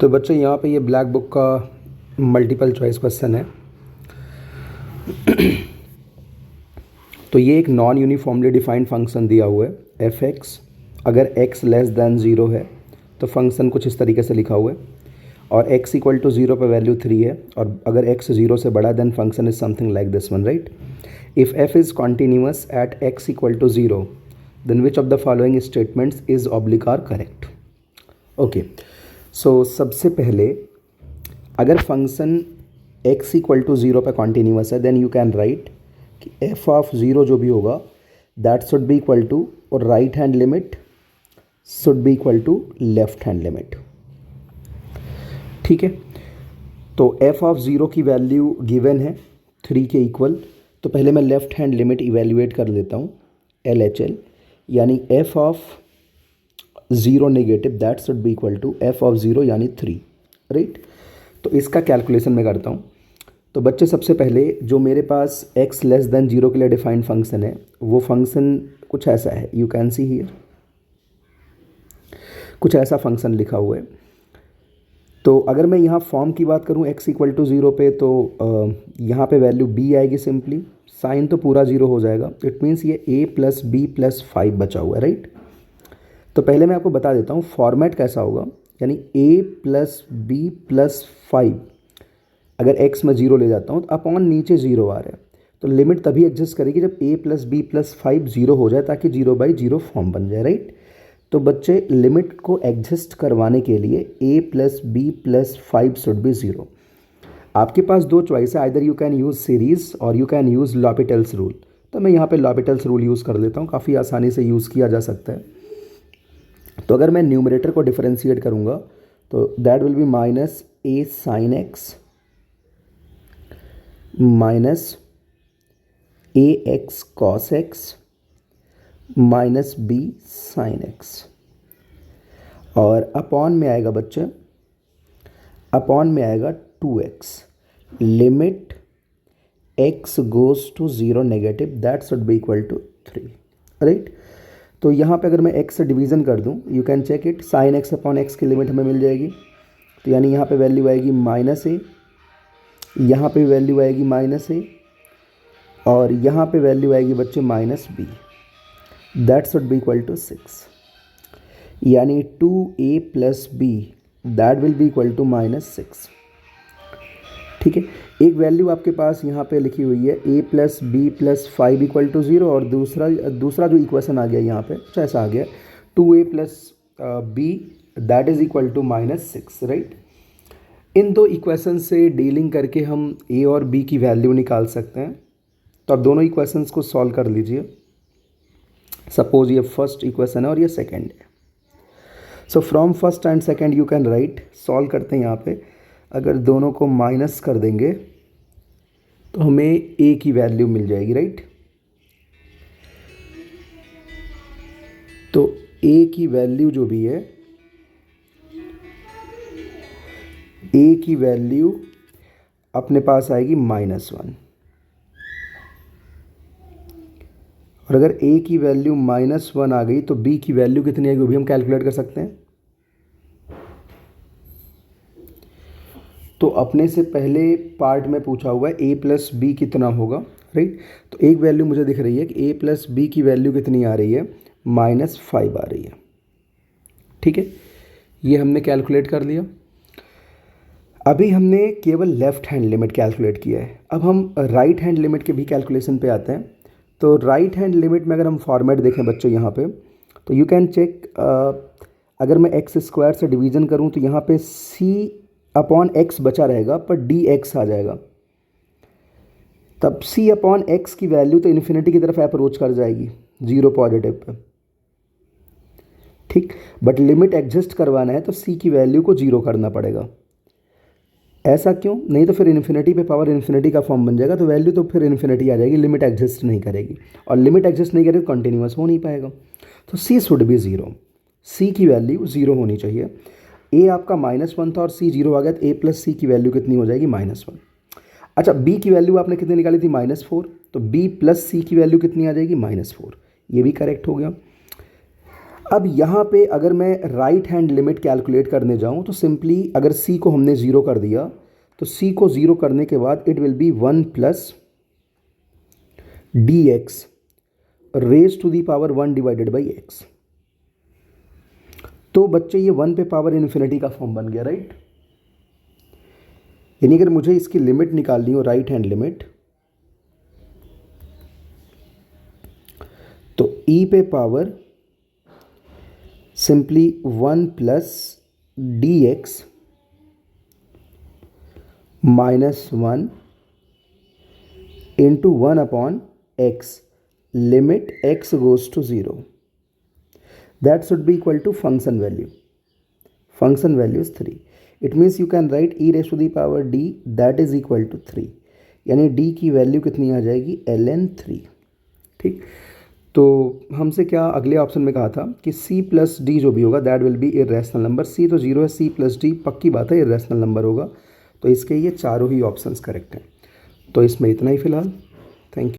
तो बच्चों यहाँ पे ये ब्लैक बुक का मल्टीपल चॉइस क्वेश्चन है। तो ये एक नॉन यूनिफॉर्मली डिफाइंड फंक्शन दिया हुआ है एफ एक्स। अगर x लेस दैन 0 है तो फंक्शन कुछ इस तरीके से लिखा हुआ है, और x इक्वल टू 0 पर वैल्यू 3 है, और अगर x 0 से बड़ा then function is something like this one, right. If f is continuous at x equal to 0 then which of the following statements is oblique are correct. Okay, so सबसे पहले अगर function x equal to 0 पर continuous है then you can write कि f of 0 जो भी होगा that should be equal to, और right hand limit should be equal to left hand limit. ठीक है, तो f ऑफ 0 की वैल्यू गिवन है 3 के इक्वल, तो पहले मैं लेफ्ट हैंड लिमिट इवेल्युएट कर लेता हूँ LHL, यानी f of 0 negative that should be equal to f of 0 यानी 3, राइट। तो इसका कैलकुलेशन मैं करता हूँ। तो बच्चे सबसे पहले जो मेरे पास x लेस देन 0 के लिए डिफाइंड फंक्शन है वो फंक्शन कुछ ऐसा है, यू कैन सी हियर, कुछ ऐसा फंक्शन लिखा हुआ है। तो अगर मैं यहाँ फॉर्म की बात करूँ x इक्वल टू 0 पे, तो यहाँ पे वैल्यू b आएगी सिंपली, साइन तो पूरा 0 हो जाएगा, इट मीन्स ये a प्लस बी प्लस 5 बचा हुआ है, राइट। तो पहले मैं आपको बता देता हूँ फॉर्मेट कैसा होगा, यानी a प्लस बी प्लस 5, अगर x में 0 ले जाता हूँ तो अपॉन नीचे 0 आ रहा है, तो लिमिट तभी एग्जिस्ट करेगी जब a प्लस बी प्लस 5 0 हो जाए, ताकि 0/0 फॉर्म बन जाए, राइट। तो बच्चे लिमिट को एग्जिस्ट करवाने के लिए a plus b plus 5 should be 0। आपके पास दो चॉइस है, either you can use series और you can use L'Hopital's rule. तो मैं यहाँ पे लॉपिटल्स रूल यूज़ कर लेता हूँ, काफ़ी आसानी से यूज़ किया जा सकता है। तो अगर मैं न्यूमरेटर को डिफरेंशिएट करूँगा तो that will be minus a sine x minus a x cos x minus b sine x, और अपॉन में आएगा बच्चे, अपॉन में आएगा 2x, limit x goes to 0 negative that should be equal to 3, right. तो यहाँ पे अगर मैं x से डिवीज़न कर दूँ, you can check it, sine x upon x की लिमिट हमें मिल जाएगी। तो यानी यहाँ पे वैल्यू आएगी माइनस ए, यहाँ पे वैल्यू आएगी माइनस ए, और यहाँ पे वैल्यू आएगी बच्चे minus b, that should be equal to 6, यानी 2a plus b that will be equal to -6। ठीक है, एक वैल्यू आपके पास यहाँ पे लिखी हुई है a plus b plus 5 equal to 0, और दूसरा जो इक्वेशन आ गया यहाँ पे कुछ ऐसा आ गया 2a plus b that is equal to -6, right. इन दो इक्वेशन से डीलिंग करके हम a और b की वैल्यू निकाल सकते हैं। तो आप दोनों इक्वेशंस को सॉल्व कर लीजिए। सपोज ये फर्स्ट इक्वेशन है और ये सेकंड है। So from first and second you can right, solve करते हैं यहाँ पे, अगर दोनों को माइनस कर देंगे तो हमें a की वैल्यू मिल जाएगी, राइट। तो a की वैल्यू जो भी है, a की वैल्यू अपने पास आएगी -1, और अगर a की वैल्यू -1 आ गई तो b की वैल्यू कितनी आएगी वो भी हम कैलकुलेट कर सकते हैं। तो अपने से पहले पार्ट में पूछा हुआ है a प्लस बी कितना होगा, राइट। तो एक वैल्यू मुझे दिख रही है कि a प्लस बी की वैल्यू कितनी आ रही है, -5 आ रही है। ठीक है, ये हमने कैलकुलेट कर लिया। अभी हमने केवल लेफ्ट हैंड लिमिट कैलकुलेट किया है, अब हम राइट हैंड लिमिट के भी कैलकुलेशन पे आते हैं। तो राइट हैंड लिमिट में अगर हम फॉर्मेट देखें बच्चों यहाँ पे, तो यू कैन चेक, अगर मैं एक्स स्क्वायर से डिवीज़न करूँ तो यहाँ पे c अपॉन एक्स बचा रहेगा, पर dx आ जाएगा, तब c अपॉन एक्स की वैल्यू तो इन्फिनिटी की तरफ अप्रोच कर जाएगी 0 पॉजिटिव पे, ठीक। बट लिमिट एग्जिस्ट करवाना है तो c की वैल्यू को 0 करना पड़ेगा। ऐसा क्यों? नहीं तो फिर इन्फिनिटी पे पावर इन्फिनिटी का फॉर्म बन जाएगा, तो वैल्यू तो फिर इन्फिनिटी आ जाएगी, लिमिट एग्जिस्ट नहीं करेगी, और लिमिट एग्जिस्ट नहीं करेगी तो कंटिन्यूस हो नहीं पाएगा। तो c शुड बी 0, c की वैल्यू 0 होनी चाहिए। a आपका -1 था और c 0 आ गया, तो a प्लस c की वैल्यू कितनी हो जाएगी, -1। अच्छा, b की वैल्यू आपने कितनी निकाली थी, -4, तो b प्लस c की वैल्यू कितनी आ जाएगी, -4, ये भी करेक्ट हो गया। अब यहाँ पे अगर मैं राइट हैंड लिमिट कैलकुलेट करने जाऊँ तो सिंपली अगर c को हमने ज़ीरो कर दिया तो c को ज़ीरो करने के बाद it will be 1 plus d x raise to the power 1 divided by x. तो बच्चे ये 1 पे पावर इन्फिनिटी का फॉर्म बन गया, राइट। यानी अगर मुझे इसकी लिमिट निकालनी हो, राइट हैंड लिमिट, तो e पे power simply 1 plus d x minus 1 into 1 upon x, limit x goes to 0. That should be equal to function value. Function value is 3. It means you can write e raised to the power d that is equal to 3. यानी d की value कितनी आ जाएगी, ln 3। ठीक, तो हमसे क्या अगले option में कहा था कि c प्लस डी जो भी होगा that will B irrational number. c तो 0 है, c प्लस डी पक्की बात है इरेशनल नंबर होगा। तो इसके ये चारों ही ऑप्शंस करेक्ट हैं। तो इसमें इतना ही फिलहाल। Thank you.